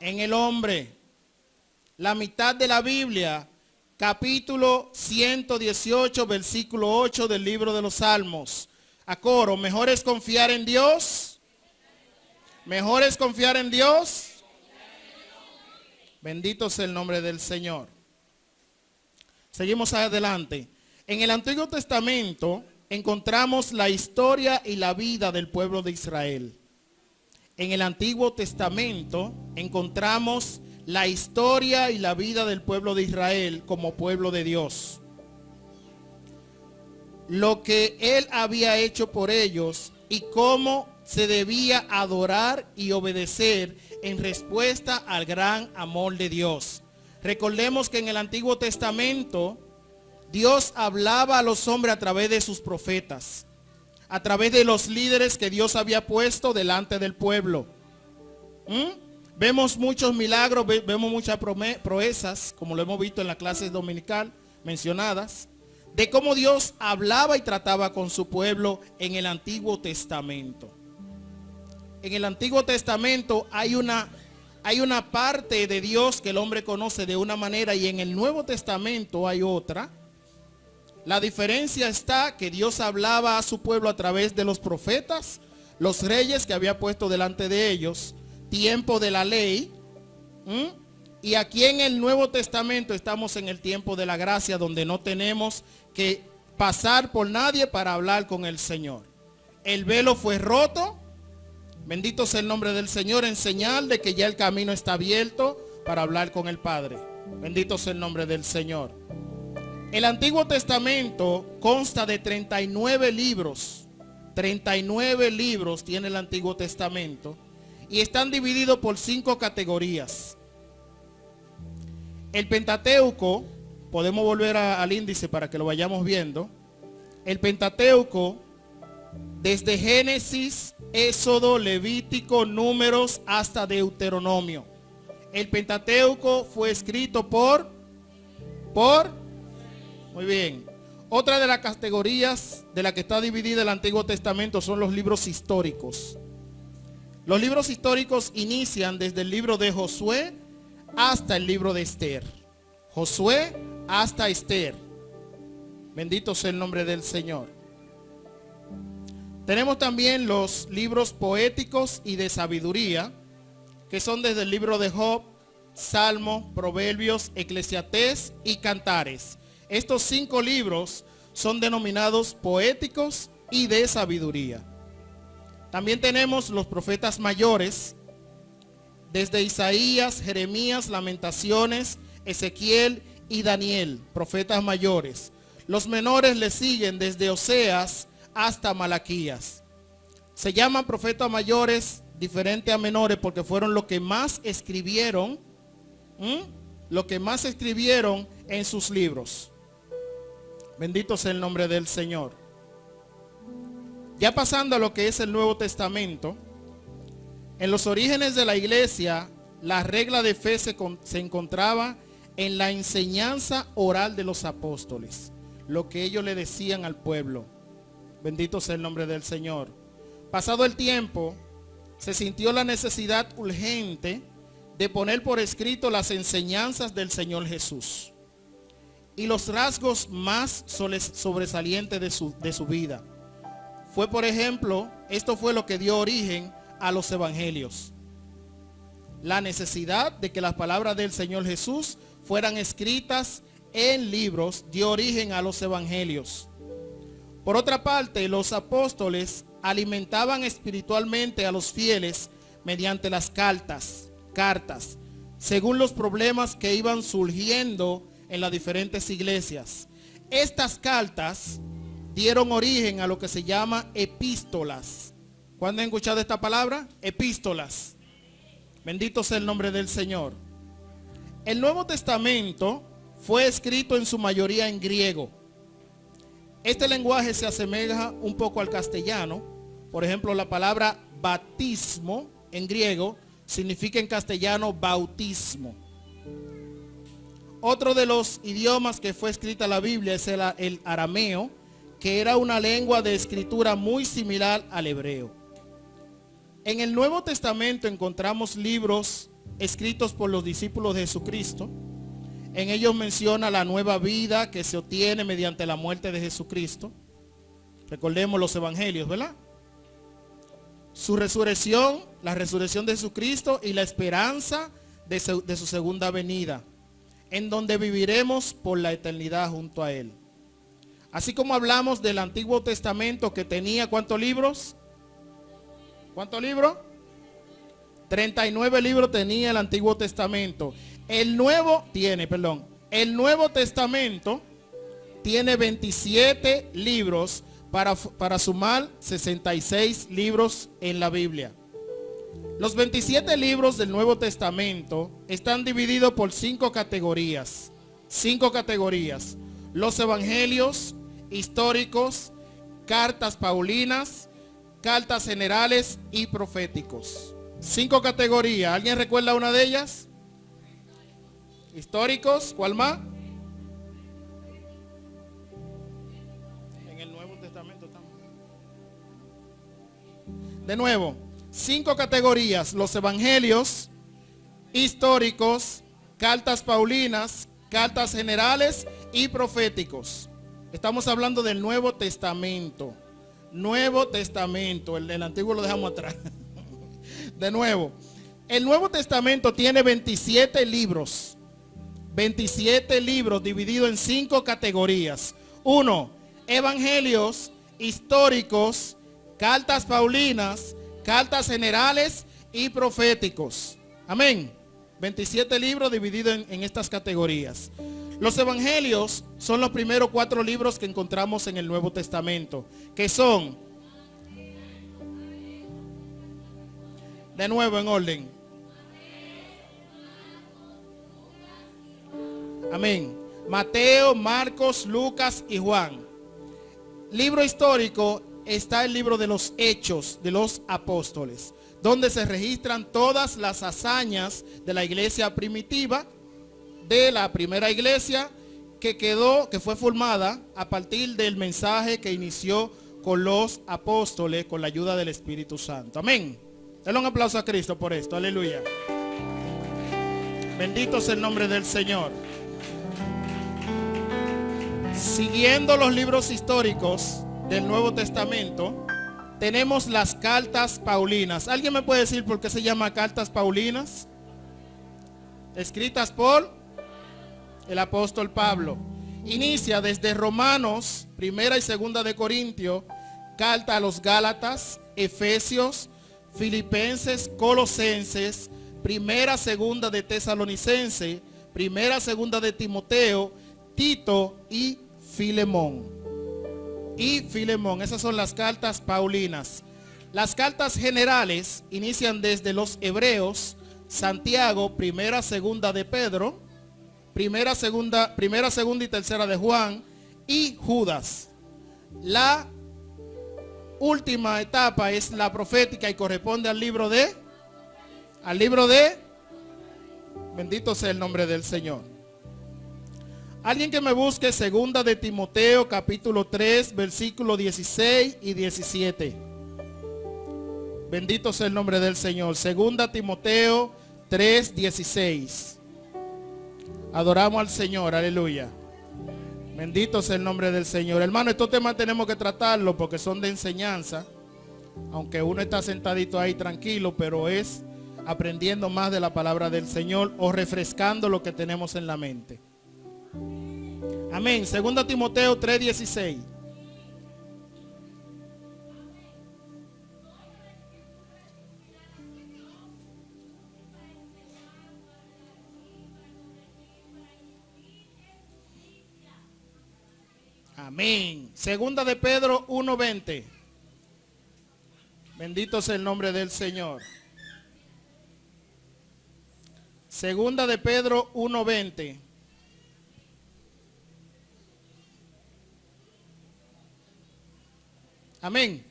en el hombre. La mitad de la Biblia, capítulo 118, versículo 8 del libro de los Salmos. A coro, mejor es confiar en Dios. Mejor es confiar en Dios. Bendito sea el nombre del Señor. Seguimos adelante. En el Antiguo Testamento encontramos la historia y la vida del pueblo de Israel. En el Antiguo Testamento encontramos la historia y la vida del pueblo de Israel como pueblo de Dios. Lo que Él había hecho por ellos y cómo se debía adorar y obedecer en respuesta al gran amor de Dios. Recordemos que en el Antiguo Testamento Dios hablaba a los hombres a través de sus profetas, a través de los líderes que Dios había puesto delante del pueblo. Vemos muchos milagros, vemos muchas proezas, como lo hemos visto en la clase dominical mencionadas, de cómo Dios hablaba y trataba con su pueblo en el Antiguo Testamento. En el Antiguo Testamento hay una parte de Dios que el hombre conoce de una manera y en el Nuevo Testamento hay otra. La diferencia está que Dios hablaba a su pueblo a través de los profetas, los reyes que había puesto delante de ellos, tiempo de la ley. Y aquí en el Nuevo Testamento estamos en el tiempo de la gracia, donde no tenemos que pasar por nadie para hablar con el Señor. El velo fue roto. Bendito sea el nombre del Señor, en señal de que ya el camino está abierto para hablar con el Padre. Bendito sea el nombre del Señor. El Antiguo Testamento consta de 39 libros. 39 libros tiene el Antiguo Testamento y están divididos por 5 categorías. El Pentateuco, podemos volver al índice para que lo vayamos viendo. El Pentateuco, desde Génesis, Éxodo, Levítico, Números hasta Deuteronomio. El Pentateuco fue escrito muy bien. Otra de las categorías de la que está dividida el Antiguo Testamento son los libros históricos. Los libros históricos inician desde el libro de Josué hasta el libro de Esther. Josué hasta Esther. Bendito sea el nombre del Señor. Tenemos también los libros poéticos y de sabiduría, que son desde el libro de Job, Salmo, Proverbios, Eclesiastés y Cantares. Estos 5 libros son denominados poéticos y de sabiduría. También tenemos los profetas mayores, desde Isaías, Jeremías, Lamentaciones, Ezequiel y Daniel, profetas mayores. Los menores le siguen desde Oseas hasta Malaquías. Se llaman profetas mayores diferente a menores porque fueron los que más escribieron, en sus libros. Bendito sea el nombre del Señor. Ya pasando a lo que es el Nuevo Testamento, en los orígenes de la iglesia, la regla de fe se encontraba en la enseñanza oral de los apóstoles, lo que ellos le decían al pueblo. Bendito sea el nombre del Señor. Pasado el tiempo, se sintió la necesidad urgente de poner por escrito las enseñanzas del Señor Jesús y los rasgos más sobresalientes de su vida. Fue, por ejemplo, esto fue lo que dio origen a los evangelios. La necesidad de que las palabras del Señor Jesús fueran escritas en libros dio origen a los evangelios. Por otra parte, los apóstoles alimentaban espiritualmente a los fieles mediante las cartas, según los problemas que iban surgiendo en las diferentes iglesias. Estas cartas dieron origen a lo que se llama epístolas. ¿Cuándo han escuchado esta palabra? Epístolas. Bendito sea el nombre del Señor. El Nuevo Testamento fue escrito en su mayoría en griego. Este lenguaje se asemeja un poco al castellano. Por ejemplo, la palabra bautismo en griego significa en castellano bautismo. Otro de los idiomas que fue escrita la Biblia es el arameo, que era una lengua de escritura muy similar al hebreo. En el Nuevo Testamento encontramos libros escritos por los discípulos de Jesucristo. En ellos menciona la nueva vida que se obtiene mediante la muerte de Jesucristo. Recordemos los evangelios, ¿verdad? Su resurrección, la resurrección de Jesucristo y la esperanza de su segunda venida, en donde viviremos por la eternidad junto a Él. Así como hablamos del Antiguo Testamento que tenía ¿cuántos libros? ¿Cuántos libros? 39 libros tenía el Antiguo Testamento. El Nuevo Testamento tiene 27 libros para sumar 66 libros en la Biblia. Los 27 libros del Nuevo Testamento están divididos por 5 categorías. 5 categorías. Los evangelios históricos, cartas paulinas, cartas generales y proféticos. 5 categorías. ¿Alguien recuerda una de ellas? Históricos, ¿cuál más? En el Nuevo Testamento estamos. De nuevo, 5 categorías: los evangelios históricos, cartas paulinas, cartas generales y proféticos. Estamos hablando del Nuevo Testamento. Nuevo Testamento, el antiguo lo dejamos atrás. De nuevo, el Nuevo Testamento tiene 27 libros. 27 libros divididos en 5 categorías. 1. Evangelios históricos, cartas paulinas, cartas generales y proféticos. Amén. 27 libros divididos en estas categorías. Los evangelios son los primeros 4 libros que encontramos en el Nuevo Testamento, que son, de nuevo en orden. Amén. Mateo, Marcos, Lucas y Juan. Libro histórico está el libro de los Hechos de los Apóstoles, donde se registran todas las hazañas de la iglesia primitiva, de la primera iglesia que fue formada a partir del mensaje que inició con los apóstoles con la ayuda del Espíritu Santo. Amén. Denle un aplauso a Cristo por esto. Aleluya. Bendito sea el nombre del Señor. Siguiendo los libros históricos del Nuevo Testamento, tenemos las cartas paulinas. ¿Alguien me puede decir por qué se llama cartas paulinas? Escritas por el apóstol Pablo. Inicia desde Romanos, primera y segunda de Corintios, carta a los Gálatas, Efesios, Filipenses, Colosenses, primera, segunda de Tesalonicense, primera, segunda de Timoteo, Tito y Filemón. Esas son las cartas paulinas. Las cartas generales inician desde los Hebreos, Santiago, primera, segunda de Pedro, primera, segunda y tercera de Juan y Judas. La última etapa es la profética y corresponde al libro de bendito sea el nombre del Señor. Alguien que me busque segunda de Timoteo capítulo 3 versículo 16 y 17. Bendito sea el nombre del Señor. Segunda Timoteo 3, 16. Adoramos al Señor, aleluya. Bendito sea el nombre del Señor. Hermano, estos temas tenemos que tratarlos porque son de enseñanza. Aunque uno está sentadito ahí tranquilo, pero es aprendiendo más de la palabra del Señor o refrescando lo que tenemos en la mente. Amén. Segunda Timoteo 3, 16. Amén. Segunda de Pedro 1:20. Bendito sea el nombre del Señor. Segunda de Pedro 1:20. Amén.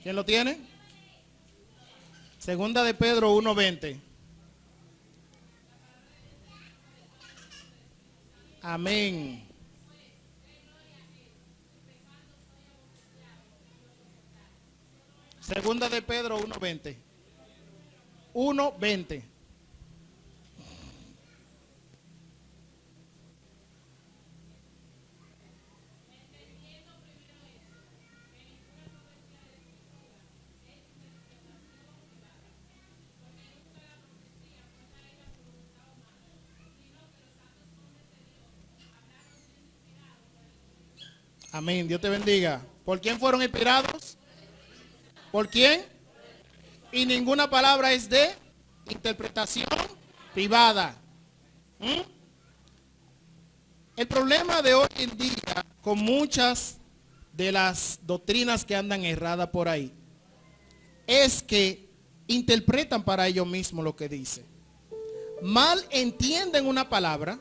¿Quién lo tiene? Segunda de Pedro 1:20. Amén. Segunda de Pedro 1:20. 1:20. Amén. Dios te bendiga. ¿Por quién fueron inspirados? ¿Por quién? Y ninguna palabra es de interpretación privada. ¿Mm? El problema de hoy en día, con muchas de las doctrinas que andan erradas por ahí, es que interpretan para ellos mismos lo que dice. Mal entienden una palabra